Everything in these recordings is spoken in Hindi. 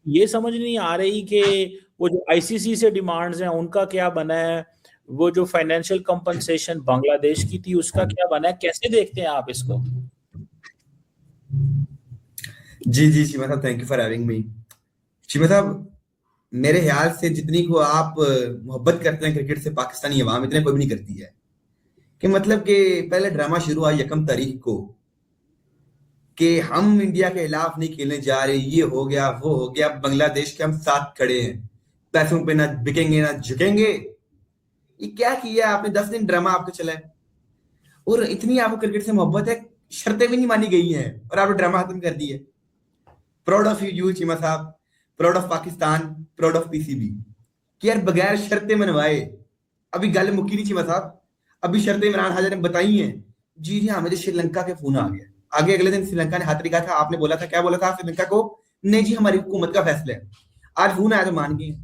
ये समझ नहीं आ रही कि वो जो आईसीसी से डिमांड्स हैं उनका क्या बना है, वो जो फाइनेंशियल कंपनसेशन बांग्लादेश की थी उसका क्या बना है, कैसे देखते हैं आप इसको? जी जी चीमा साहब, thank you for having me. Cheema साहब, मेरे ख्याल से जितनी को आप मोहब्बत करते हैं क्रिकेट से पाकिस्तानी अवाम, इतने कोई भी नहीं करती है। कि मतलब कि पहले ड्रामा शुरू हुआ 1 तारीख को कि हम इंडिया के खिलाफ नहीं खेलने जा रहे, ये हो गया वो हो गया, बांग्लादेश के हम साथ खड़े हैं, पैसों पे ना बिकेंगे ना झुकेंगे। ये क्या किया आपने? 10 दिन ड्रामा आपका चला है और इतनी आपको क्रिकेट से मोहब्बत है, शर्तें भी नहीं मानी गई हैं और आपने ड्रामा खत्म कर दिया। प्राउड ऑफ यू चीमा साहब, proud of Pakistan, proud of PCB कि यार बगैर शर्तें मनवाए। अभी गल मुकी नहीं चीमा साहब, अभी शर्तें इमरान हाजिर ने बताई हैं। जी जी हाँ, मुझे श्रीलंका के फोन आ गया। आगे अगले दिन श्रीलंका ने हाथ दिखा था, आपने बोला था, क्या बोला था श्रीलंका को? नहीं जी, हमारी हुकूमत का फैसला है। आज फोन आया तो मान गए।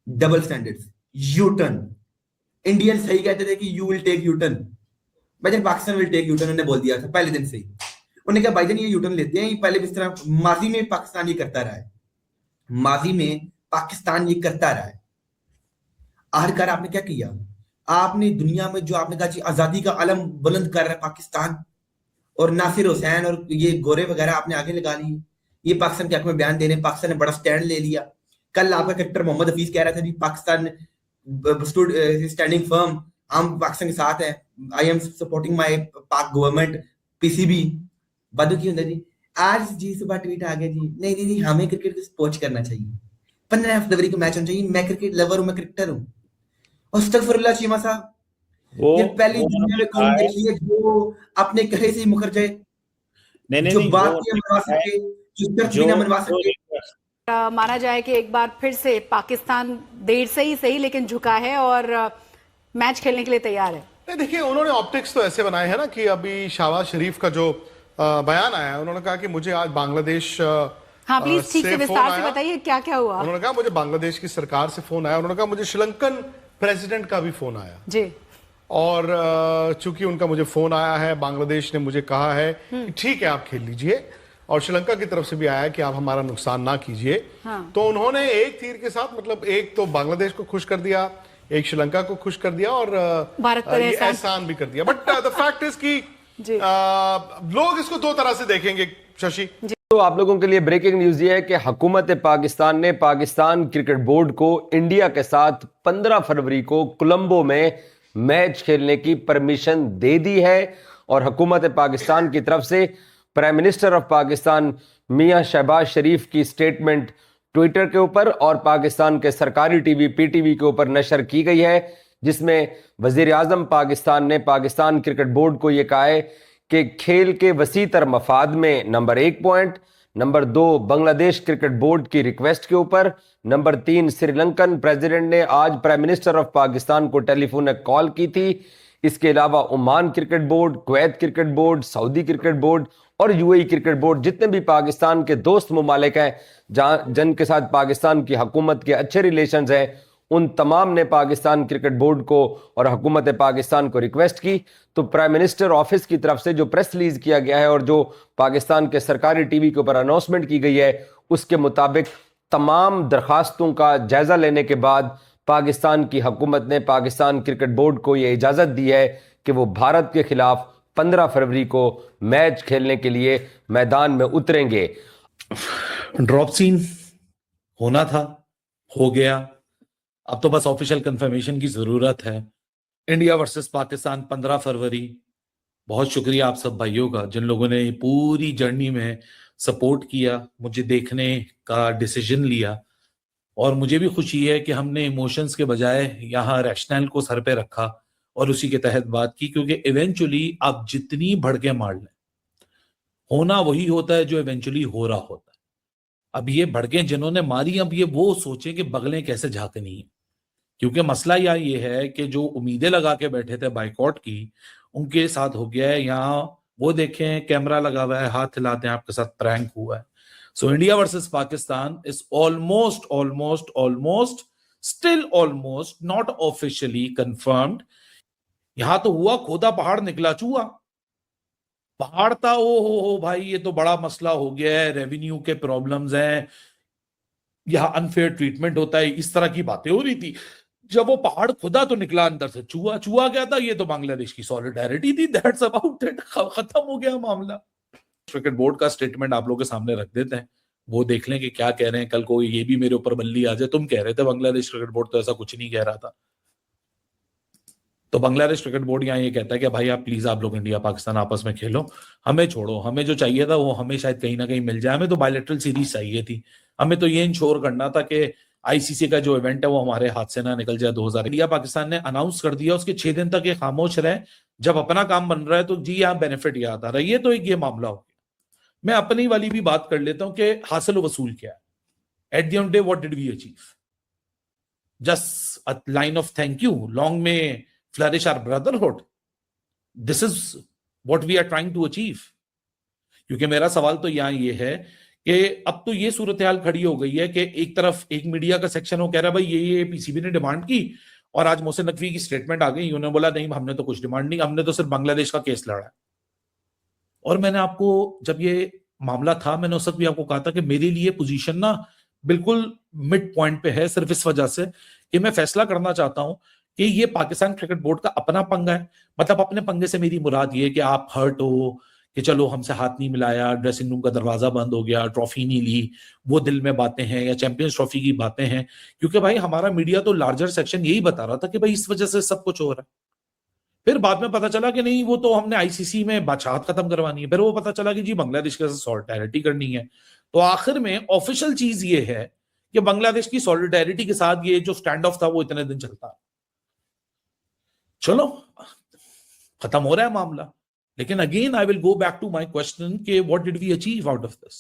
Double standards, U turn. Indian सही कहते थे कि you will take U turn, भाई Pakistan will take U turn, उन्होंने बोल दिया था पहले दिन से ही। उन्होंने कहा भाईजान ये यू टर्न लेते हैं, ये पहले भी इस तरह माजी में पाकिस्तान ये करता रहा है, माजी में पाकिस्तान ये करता रहा है। आखिरकार आपने क्या किया? आपने दुनिया में जो आपने कहा जी आजादी का अलम बुलंद कर रहा है पाकिस्तान, और नासिर हुसैन और ये गोरे वगैरह आपने आगे लगा लिए, ये पाकिस्तान के हक में बयान दे रहे हैं, पाकिस्तान ने बड़ा स्टैंड ले लिया। कल आपका कैप्टन मोहम्मद हफीज कह रहा था जी पाकिस्तान स्टूड स्टैंडिंग फर्म, हम पाकिस्तान के साथ हैं, आई एम सपोर्टिंग माय पाक गवर्नमेंट, पीसीबी। बदू की होता जी, आज जी सुबह ट्वीट आ गया जी, नहीं दीदी हमें क्रिकेट को स्पोर्ट करना चाहिए, 15 फरवरी को मैच होना चाहिए, मैं क्रिकेट लवर हूं, मैं क्रिकेटर हूं। अस्तगफुरुल्लाह चीमा साहब, वो ये पहली वो दुनिया उन्होंने में कहा कौन है, देखी है जो अपने कहे से ही मुकर जाए, नहीं नहीं जो नहीं, वो बात भी उन्होंने मनवा कहा है सके, जो शर्त भी जो ना मनवा जो सके। माना जाए कि एक बार फिर से पाकिस्तान देर से ही सही लेकिन झुका है और मैच खेलने के लिए तैयार है। नहीं देखिए, उन्होंने ऑप्टिक्स तो ऐसे बनाए हैं ना कि अभी शहबाज शरीफ का जो बयान आया है, उन्होंने कहा कि मुझे आज बांग्लादेश हाँ प्लीज ठीक से विस्तार से आया। बताइए क्या क्या हुआ। उन्होंने कहा मुझे बांग्लादेश की सरकार से फोन आया, उन्होंने कहा मुझे श्रीलंकन प्रेसिडेंट का भी फोन आया जी। और चूंकि उनका मुझे फोन आया है, बांग्लादेश ने मुझे कहा है कि ठीक है आप खेल लीजिए, और श्रीलंका की तरफ से भी आया है कि आप हमारा नुकसान ना कीजिए। हाँ। तो उन्होंने एक तीर के साथ, मतलब एक तो बांग्लादेश को खुश कर दिया, एक श्रीलंका को खुश कर दिया, और भारत पर ये एहसान भी कर दिया। बट द फैक्ट इज कि लोग इसको दो तरह से देखेंगे शशि। तो आप लोगों के लिए ब्रेकिंग न्यूज ये है कि हुकूमत पाकिस्तान ने पाकिस्तान क्रिकेट बोर्ड को इंडिया के साथ 15 फरवरी को कोलंबो में मैच खेलने की परमिशन दे दी है। और हुकूमत पाकिस्तान की तरफ से प्राइम मिनिस्टर ऑफ पाकिस्तान मियां शहबाज शरीफ की स्टेटमेंट ट्विटर के ऊपर और पाकिस्तान के सरकारी टीवी पीटीवी के ऊपर नशर की गई है, जिसमें वजीर आजम पाकिस्तान ने पाकिस्तान क्रिकेट बोर्ड को यह कहा है कि खेल के वसीतर मफाद में number 1 point, number 2 Bangladesh cricket board की रिक्वेस्ट के ऊपर, नंबर 3 श्रीलंकन प्रेसिडेंट ने आज प्राइम मिनिस्टर ऑफ पाकिस्तान को टेलीफोन कॉल की थी। इसके अलावा Oman cricket board, Kuwait cricket board, Saudi cricket board और यूएई क्रिकेट बोर्ड, जितने भी पाकिस्तान के दोस्त ममालिक हैं जिनके साथ पाकिस्तान की हुकूमत के अच्छे रिलेशंस हैं, उन तमाम ने पाकिस्तान क्रिकेट बोर्ड को और हुकूमत पाकिस्तान को रिक्वेस्ट की। तो प्राइम मिनिस्टर ऑफिस की तरफ से जो प्रेस रिलीज किया गया है और जो पाकिस्तान के सरकारी टीवी के ऊपर अनाउंसमेंट की गई है, उसके मुताबिक तमाम दरखास्तों का जायजा लेने के बाद पाकिस्तान की हुकूमत ने पाकिस्तान क्रिकेट बोर्ड को यह इजाजत दी है कि वो भारत के खिलाफ 15 फरवरी को मैच खेलने के लिए मैदान में उतरेंगे। ड्रॉप सीन होना था, हो गया। अब तो बस ऑफिशियल कंफर्मेशन की जरूरत है। इंडिया वर्सेस पाकिस्तान 15 फरवरी। बहुत शुक्रिया आप सब भाइयों का जिन लोगों ने पूरी जर्नी में सपोर्ट किया, मुझे देखने का डिसीजन लिया, और मुझे भी खुशी है कि हमने इमोशंस के बजाय यहाँ रैशनल को सर पे रखा और उसी के तहत बात की, क्योंकि इवेंचुअली आप जितनी भड़के मार लें, होना वही होता है जो इवेंचुअली हो रहा होता है। अब ये भड़के जिन्होंने मारी, अब ये वो सोचे कि बगलें कैसे झांकनी है, क्योंकि मसला यहाँ ये है कि जो उम्मीदें लगा के बैठे थे बाइकआउट की, उनके साथ हो गया है। यहाँ वो देखें कैमरा लगा हुआ है, हाथ हिलाते हैं, आपके साथ प्रैंक हुआ है। So India versus Pakistan is almost still almost not officially confirmed. यहां तो हुआ खोदा पहाड़ निकला चूहा। पहाड़ था, ओ हो भाई, ये तो बड़ा मसला हो गया है, रेवेन्यू के प्रॉब्लम्स हैं, यहाँ अनफेयर ट्रीटमेंट होता है, इस तरह की बातें हो रही थी। जब वो पहाड़ खुदा तो निकला अंदर से चूहा। चूहा क्या था? ये तो बांग्लादेश की सॉलिडारिटी थी। That's about it. खत्म हो गया मामला। क्रिकेट बोर्ड का स्टेटमेंट आप लोगों के सामने रख देते हैं, वो देख लें कि क्या कह रहे हैं। कल को ये भी मेरे ऊपर बल्ली आ जाए, तुम कह रहे थे बांग्लादेश क्रिकेट बोर्ड तो ऐसा कुछ नहीं कह रहा था। तो बांग्लादेश क्रिकेट बोर्ड यहाँ ये कहता है कि भाई आप प्लीज, आप लोग इंडिया पाकिस्तान आपस में खेलो, हमें छोड़ो। हमें जो चाहिए था वो हमें शायद कहीं ना कहीं मिल जाए। हमें तो बायलैटरल सीरीज चाहिए थी। हमें तो ये इंश्योर करना था कि आईसीसी का जो इवेंट है वो हमारे हाथ से ना निकल जाए। 2000 इंडिया पाकिस्तान ने अनाउंस कर दिया, उसके 6 दिन तक ये खामोश रहे। जब अपना काम बन रहा है तो जी यहाँ बेनिफिट याद आ रहा है। ये तो एक ये मामला हो गया। मैं अपनी वाली भी बात कर लेता हूं कि हासिल वसूल क्या है। At the end day what did we achieve? Just a line of thank you, long में flourish our brotherhood. This is what we are trying to achieve. क्योंकि मेरा सवाल तो यहां ये है कि अब तो ये सूरत हाल खड़ी हो गई है कि एक तरफ एक मीडिया का सेक्शन वो कह रहा है भाई ये पीसीबी ने डिमांड की, और आज मोहसिन नकवी की स्टेटमेंट आ गई, उन्होंने बोला नहीं हमने तो कुछ डिमांड नहीं, हमने तो सिर्फ बांग्लादेश का केस लड़ा है। और मैंने आपको, जब ये मामला था, मैंने उस वक्त भी आपको कहा था कि मेरे लिए पोजीशन ना बिल्कुल मिड पॉइंट पे है, सिर्फ इस वजह से कि मैं फैसला करना चाहता हूं कि ये पाकिस्तान क्रिकेट बोर्ड का अपना पंगा है। मतलब अपने पंगे से मेरी मुराद ये कि आप हर्ट हो कि चलो हमसे हाथ नहीं मिलाया, ड्रेसिंग रूम का दरवाजा बंद हो गया, ट्रॉफी नहीं ली, वो दिल में बातें हैं, या चैंपियंस ट्रॉफी की बातें हैं। क्योंकि भाई हमारा मीडिया तो लार्जर सेक्शन यही बता रहा था कि भाई इस वजह से सब कुछ हो रहा है। फिर बाद में पता चला कि नहीं, वो तो हमने आईसीसी में बादशाहत खत्म करवानी है। फिर वो पता चला कि जी बांग्लादेश के साथ सॉलिडारिटी करनी है। तो आखिर में ऑफिशियल चीज ये है कि बांग्लादेश की सॉलिडारिटी के साथ ये जो स्टैंड ऑफ था वो इतने दिन चलता। चलो खत्म हो रहा है मामला। लेकिन again I will go back to my question कि what did we achieve out of this?